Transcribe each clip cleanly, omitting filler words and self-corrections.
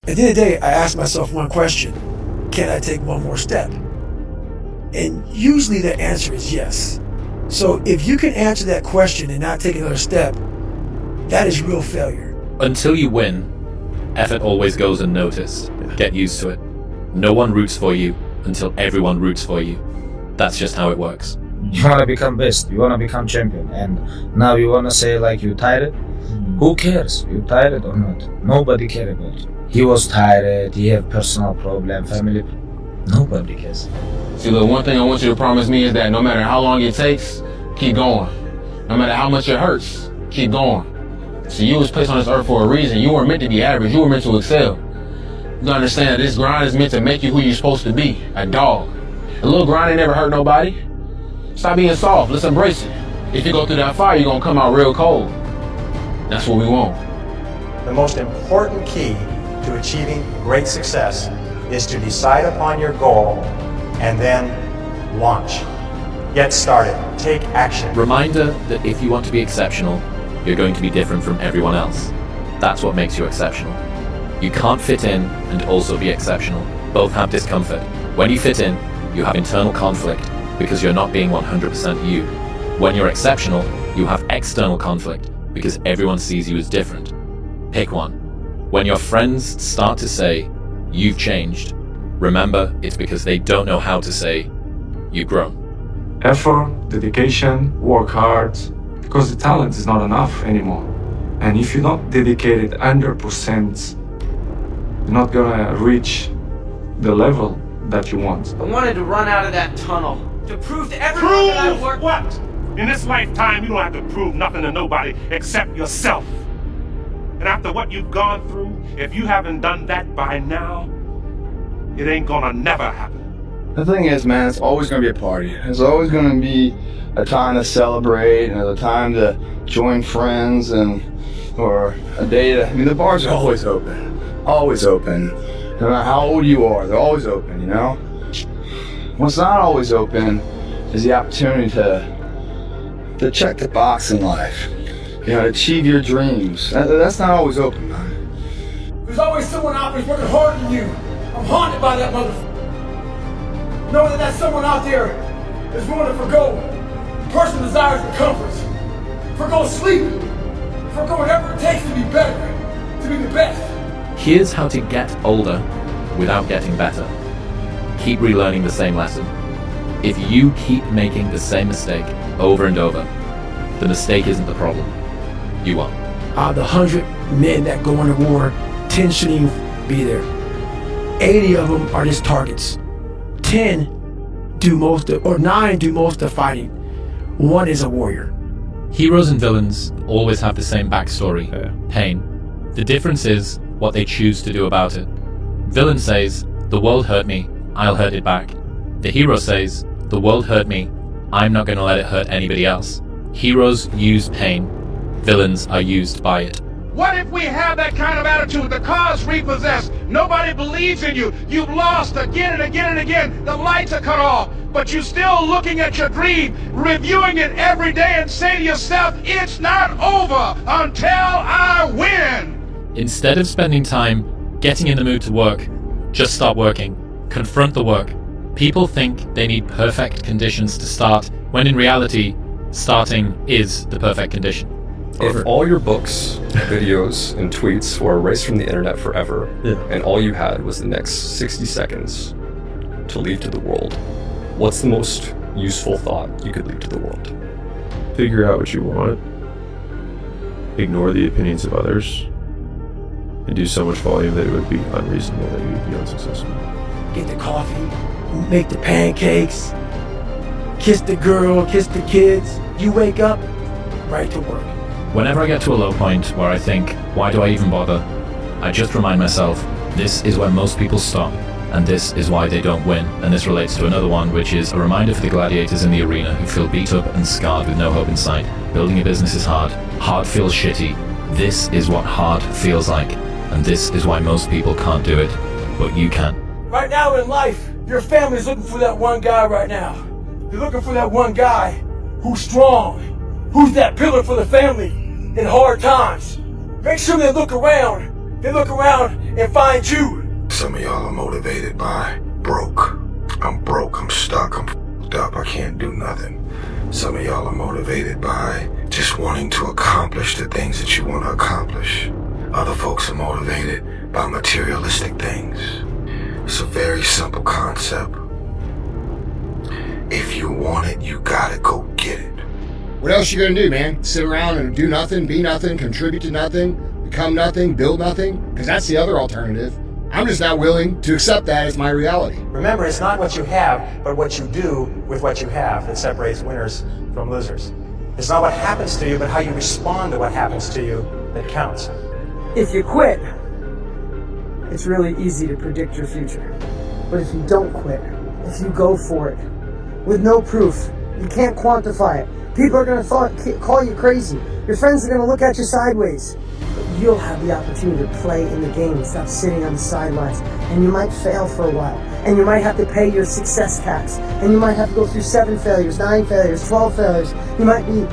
At the end of the day, I ask myself one question: can I take one more step? And usually the answer is yes. So if you can answer that question and not take another step, that is real failure. Until you win, effort always goes unnoticed. Get used to it. No one roots for you until everyone roots for you. That's just how it works. You want to become best, you want to become champion, and now you want to say like you tired? Who cares? You tired or not? Nobody cares about it. He was tired, he had personal problem, family. Nobody cares. See, look, one thing I want you to promise me is that no matter how long it takes, keep going. No matter how much it hurts, keep going. See, you was placed on this earth for a reason. You weren't meant to be average, you were meant to excel. You gotta understand that this grind is meant to make you who you're supposed to be, a dog. A little grind ain't never hurt nobody. Stop being soft, let's embrace it. If you go through that fire, you're gonna come out real cold. That's what we want. The most important key to achieving great success is to decide upon your goal and then launch. Get started, take action. Reminder that if you want to be exceptional, you're going to be different from everyone else. That's what makes you exceptional. You can't fit in and also be exceptional. Both have discomfort. When you fit in, you have internal conflict because you're not being 100% you. When you're exceptional, you have external conflict because everyone sees you as different. Pick one. When your friends start to say, "You've changed," remember it's because they don't know how to say, "You've grown." Effort, dedication, work hard, because the talent is not enough anymore. And if you're not dedicated 100%, you're not gonna reach the level that you want. I wanted to run out of that tunnel to prove to everyone that I worked. What? In this lifetime, you don't have to prove nothing to nobody except yourself. And after what you've gone through, if you haven't done that by now, it ain't gonna never happen. The thing is, man, it's always going to be a party. There's always going to be a time to celebrate and a time to join friends or a day to... I mean, the bars are always open. Always open. No matter how old you are, they're always open, you know? What's not always open is the opportunity to check the box in life. You know, to achieve your dreams. That's not always open, man. There's always someone out there working harder than you. I'm haunted by that motherfucker. Knowing that someone out there is willing to forgo personal desires and comforts, forgo sleep, forgo whatever it takes to be better, to be the best. Here's how to get older without getting better. Keep relearning the same lesson. If you keep making the same mistake over and over, the mistake isn't the problem. You are. Out of the 100 men that go into war, 10 shouldn't even be there. 80 of them are just targets. 10 do most of, or 9 do most of the fighting. 1 is a warrior. Heroes and villains always have the same backstory, pain. The difference is what they choose to do about it. Villain says, "The world hurt me, I'll hurt it back." The hero says, "The world hurt me, I'm not going to let it hurt anybody else." Heroes use pain, villains are used by it. What if we have that kind of attitude? The car's repossessed. Nobody believes in you. You've lost again and again and again. The lights are cut off, but you're still looking at your dream, reviewing it every day and say to yourself, it's not over until I win. Instead of spending time getting in the mood to work, just start working. Confront the work. People think they need perfect conditions to start, when in reality, starting is the perfect condition. If all your books, videos, and tweets were erased from the internet forever, and all you had was the next 60 seconds to leave to the world, what's the most useful thought you could leave to the world? Figure out what you want, ignore the opinions of others, and do so much volume that it would be unreasonable that you would be unsuccessful. Get the coffee, make the pancakes, kiss the girl, kiss the kids. You wake up, right to work. Whenever I get to a low point where I think, why do I even bother? I just remind myself, this is where most people stop, and this is why they don't win. And this relates to another one, which is a reminder for the gladiators in the arena who feel beat up and scarred with no hope in sight. Building a business is hard. Hard feels shitty. This is what hard feels like. And this is why most people can't do it, but you can. Right now in life, your family's looking for that one guy right now. They're looking for that one guy who's strong, who's that pillar for the family in hard times. Make sure they look around and find you. Some of y'all are motivated by broke. I'm broke, I'm stuck, I'm f***ed up, I can't do nothing. Some of y'all are motivated by just wanting to accomplish the things that you want to accomplish. Other folks are motivated by materialistic things. It's a very simple concept. If you want it, you gotta go get it. What else you gonna do, man? Sit around and do nothing, be nothing, contribute to nothing, become nothing, build nothing? Because that's the other alternative. I'm just not willing to accept that as my reality. Remember, it's not what you have, but what you do with what you have that separates winners from losers. It's not what happens to you, but how you respond to what happens to you that counts. If you quit, it's really easy to predict your future. But if you don't quit, if you go for it, with no proof, you can't quantify it. People are going to call you crazy. Your friends are going to look at you sideways. But you'll have the opportunity to play in the game, stop sitting on the sidelines. And you might fail for a while. And you might have to pay your success tax. And you might have to go through 7 failures, 9 failures, 12 failures. You might be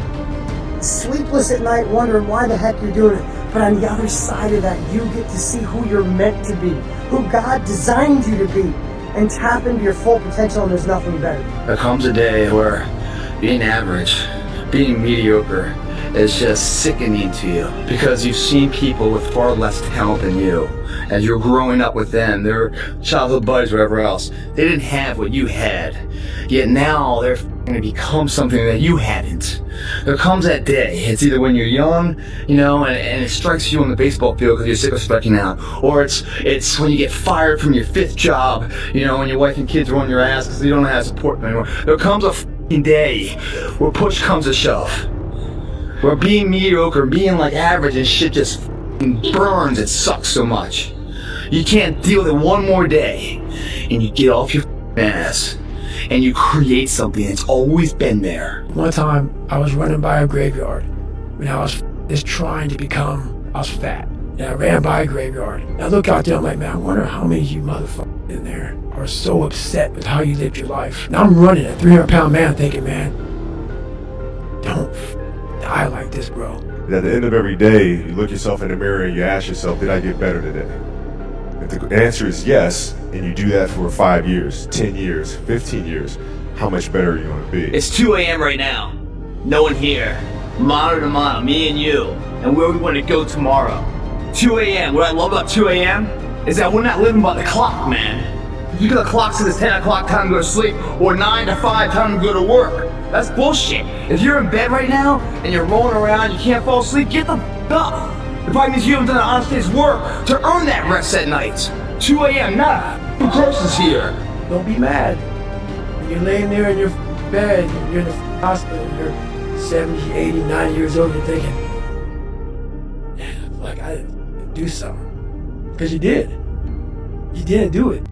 sleepless at night wondering why the heck you're doing it. But on the other side of that, you get to see who you're meant to be, who God designed you to be, and tap into your full potential, and there's nothing better. There comes a day where being average, being mediocre, is just sickening to you because you've seen people with far less talent than you. As you're growing up with them, their childhood buddies, whatever else, they didn't have what you had. Yet now they're going to become something that you hadn't. There comes that day. It's either when you're young, you know, and it strikes you on the baseball field because you're sick of striking out, or it's when you get fired from your 5th job, you know, and your wife and kids are on your ass because you don't have support anymore. There comes a day where push comes to shove, where being mediocre, being like average and shit just burns. It sucks so much. You can't deal with it one more day, and you get off your ass and you create something that's always been there. One time I was running by a graveyard when I was just trying to become, I was fat. And I ran by a graveyard. And I look out there, I'm like, man, I wonder how many of you motherfuckers in there are so upset with how you lived your life. And I'm running a 300-pound man thinking, man, don't die like this, bro. At the end of every day, you look yourself in the mirror and you ask yourself, did I get better today? If the answer is yes, and you do that for 5 years, 10 years, 15 years, how much better are you going to be? It's 2 a.m. right now. No one here. Mano to mano, me and you, and where we want to go tomorrow. 2 a.m. What I love about 2 a.m. is that we're not living by the clock, man. If you got a clock says it's 10 o'clock, time to go to sleep, or 9 to 5, time to go to work. That's bullshit. If you're in bed right now, and you're rolling around, you can't fall asleep, get the f*** up. It probably means you haven't done an honest day's work to earn that rest at night. 2 a.m., not a groceries here. Don't be mad. When you're laying there in your bed, you're in the hospital, you're 70, 80, 90 years old, you're thinking, man, like I didn't do something. Because you did. You didn't do it.